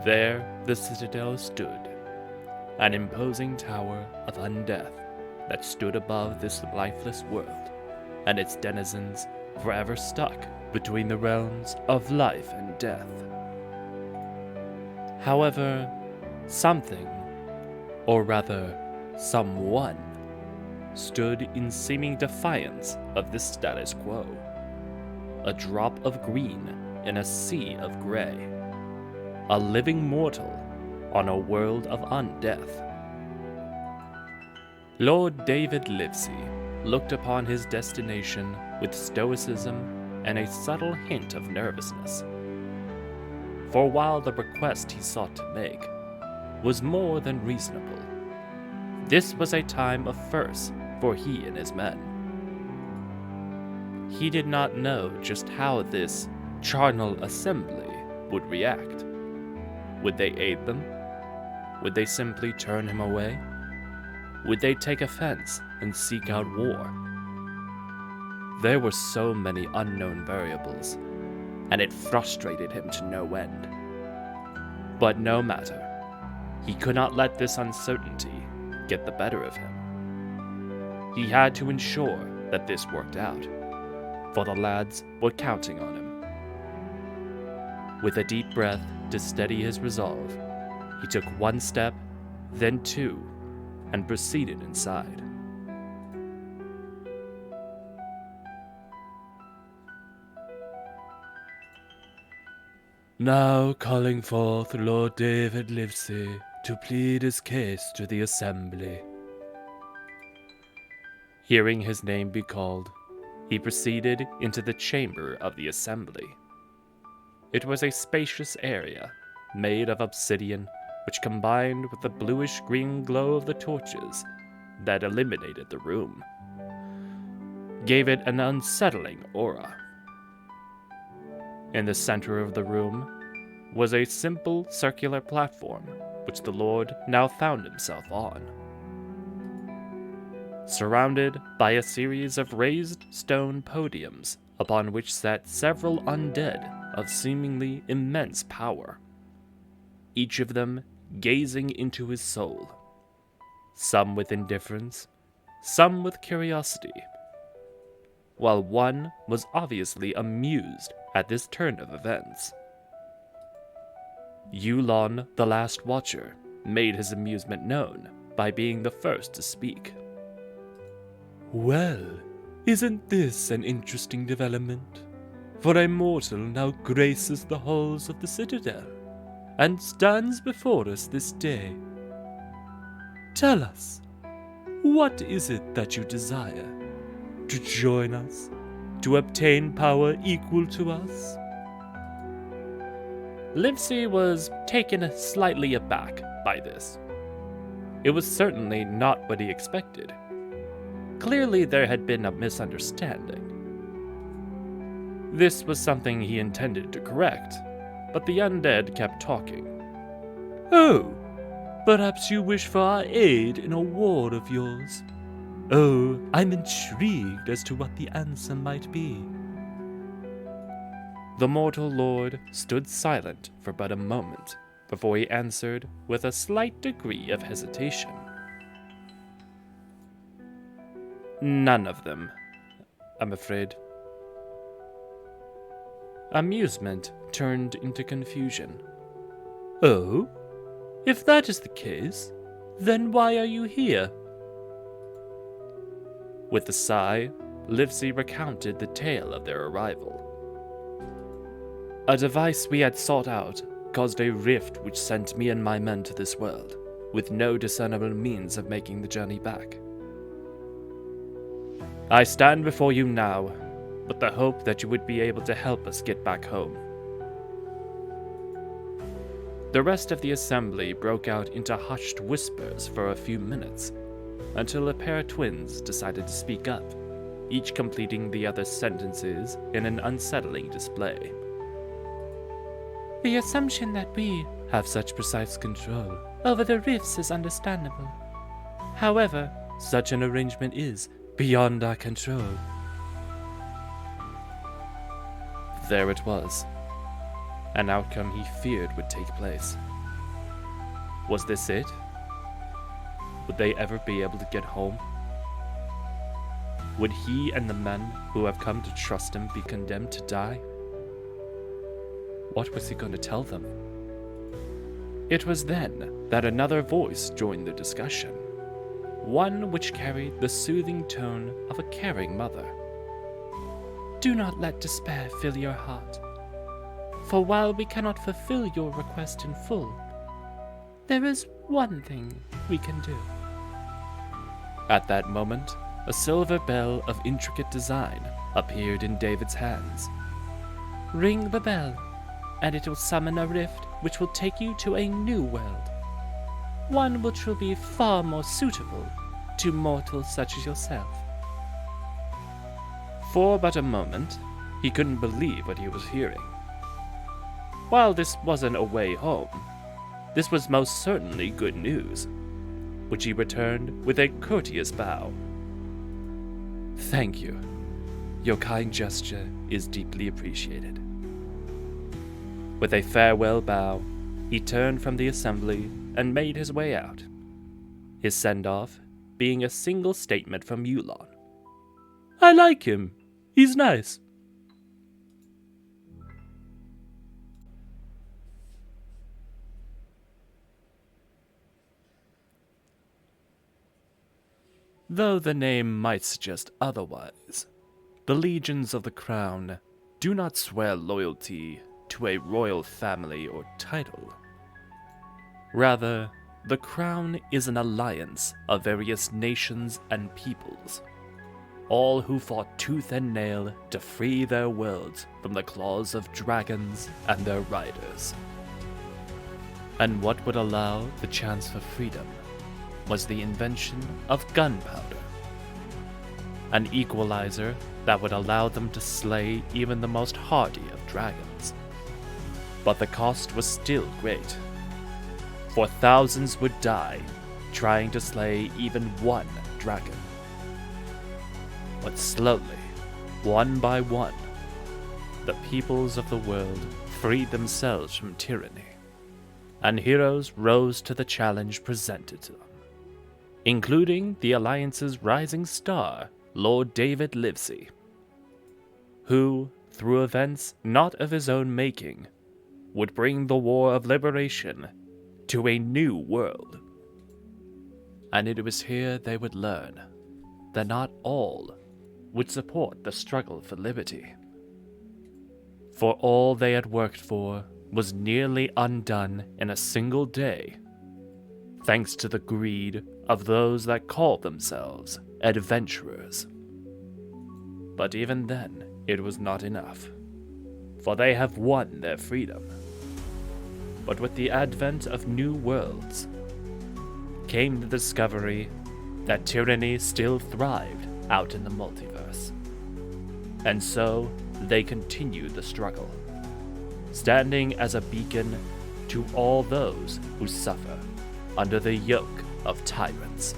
There the citadel stood, an imposing tower of undeath that stood above this lifeless world, and its denizens forever stuck between the realms of life and death. However, something, or rather someone, stood in seeming defiance of the status quo. A drop of green in a sea of gray. A living mortal on a world of undeath. Lord David Livesey looked upon his destination with stoicism and a subtle hint of nervousness. For while the request he sought to make was more than reasonable, this was a time of firsts for he and his men. He did not know just how this charnel assembly would react. Would they aid them? Would they simply turn him away? Would they take offense and seek out war? There were so many unknown variables, and it frustrated him to no end. But no matter, he could not let this uncertainty get the better of him. He had to ensure that this worked out, for the lads were counting on him. With a deep breath to steady his resolve, he took one step, then two, and proceeded inside. Now calling forth Lord David Livesey to plead his case to the assembly. Hearing his name be called, he proceeded into the chamber of the assembly. It was a spacious area, made of obsidian, which combined with the bluish-green glow of the torches that illuminated the room, gave it an unsettling aura. In the center of the room was a simple circular platform, which the Lord now found himself on. Surrounded by a series of raised stone podiums upon which sat several undead of seemingly immense power, each of them gazing into his soul, some with indifference, some with curiosity, while one was obviously amused at this turn of events. Yulon, the Last Watcher, made his amusement known by being the first to speak. Well, isn't this an interesting development? For a mortal now graces the halls of the citadel, and stands before us this day. Tell us, what is it that you desire? To join us? To obtain power equal to us? Livesey was taken slightly aback by this. It was certainly not what he expected. Clearly there had been a misunderstanding. This was something he intended to correct, but the undead kept talking. Oh, perhaps you wish for our aid in a war of yours. Oh, I'm intrigued as to what the answer might be. The mortal lord stood silent for but a moment before he answered with a slight degree of hesitation. None of them, I'm afraid. Amusement turned into confusion. Oh? If that is the case, then why are you here? With a sigh, Livesey recounted the tale of their arrival. A device we had sought out caused a rift which sent me and my men to this world, with no discernible means of making the journey back. I stand before you now, with the hope that you would be able to help us get back home. The rest of the assembly broke out into hushed whispers for a few minutes, until a pair of twins decided to speak up, each completing the other's sentences in an unsettling display. The assumption that we have such precise control over the rifts is understandable. However, such an arrangement is beyond our control. There it was, an outcome he feared would take place. Was this it? Would they ever be able to get home? Would he and the men who have come to trust him be condemned to die? What was he going to tell them? It was then that another voice joined the discussion, one which carried the soothing tone of a caring mother. Do not let despair fill your heart, for while we cannot fulfill your request in full, there is one thing we can do. At that moment, a silver bell of intricate design appeared in David's hands. Ring the bell, and it will summon a rift which will take you to a new world, one which will be far more suitable to mortals such as yourself. For but a moment, he couldn't believe what he was hearing. While this wasn't a way home, this was most certainly good news, which he returned with a courteous bow. Thank you. Your kind gesture is deeply appreciated. With a farewell bow, he turned from the assembly and made his way out, his send-off being a single statement from Yulon. I like him. He's nice. Though the name might suggest otherwise, the legions of the crown do not swear loyalty to a royal family or title. Rather, the crown is an alliance of various nations and peoples, all who fought tooth and nail to free their worlds from the claws of dragons and their riders. And what would allow the chance for freedom was the invention of gunpowder, an equalizer that would allow them to slay even the most hardy of dragons. But the cost was still great, for thousands would die trying to slay even one dragon. But slowly, one by one, the peoples of the world freed themselves from tyranny, and heroes rose to the challenge presented to them, including the Alliance's rising star, Lord David Livesey, who, through events not of his own making, would bring the War of Liberation to a new world. And it was here they would learn that not all would support the struggle for liberty. For all they had worked for was nearly undone in a single day, thanks to the greed of those that called themselves adventurers. But even then, it was not enough, for they have won their freedom. But with the advent of new worlds came the discovery that tyranny still thrived out in the multiverse. And so they continued the struggle, standing as a beacon to all those who suffer under the yoke of tyrants.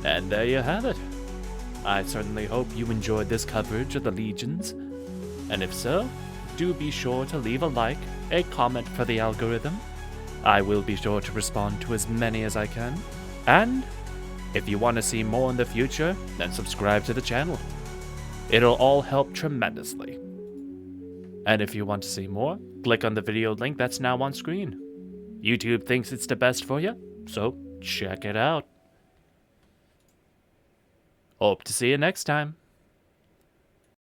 And there you have it. I certainly hope you enjoyed this coverage of the Legions, and if so, do be sure to leave a like, a comment for the algorithm. I will be sure to respond to as many as I can, and if you want to see more in the future, then subscribe to the channel. It'll all help tremendously. And if you want to see more, click on the video link that's now on screen. YouTube thinks it's the best for you, so check it out. Hope to see you next time.